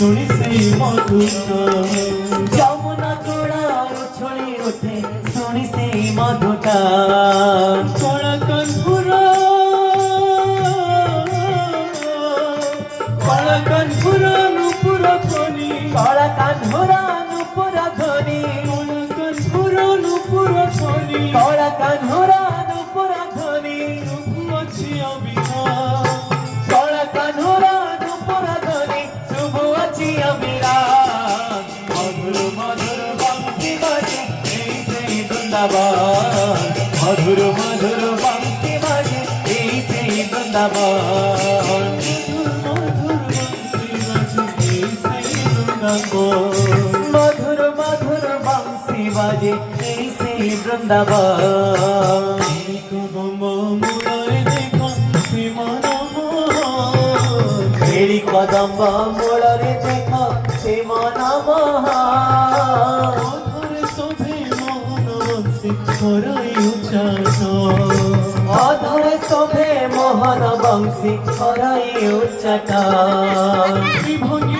শুনি সেই মধুটা যমুনা গোড়া উছলি ওঠে শুনি সেই মধুটা কড়া কানপুরা নুপুর ধ্বনি কড়া কানপুরা নুপুর ধ্বনি কানপুরা নুপুর ধ্বনি কড়া কানপুরা নুপুর ধ্বনি প্রভু আছে অবিহা কড়া কানপুরা নুপুর ধ্বনি শুভ আছি আমিরা মধুর মধুর বংশী বাজে এই সেই বৃন্দাবন মধুর মধুর বংশী বাজে এই সেই বৃন্দাবন মধুর মধুর বংশী বাজে এই সেই বৃন্দাবন মেরি কদম্ব মোড়রে দেখ সে মন অধরে শোভে মোহন বংশী খরাই উচ্চটা ত্রিভঙ্গি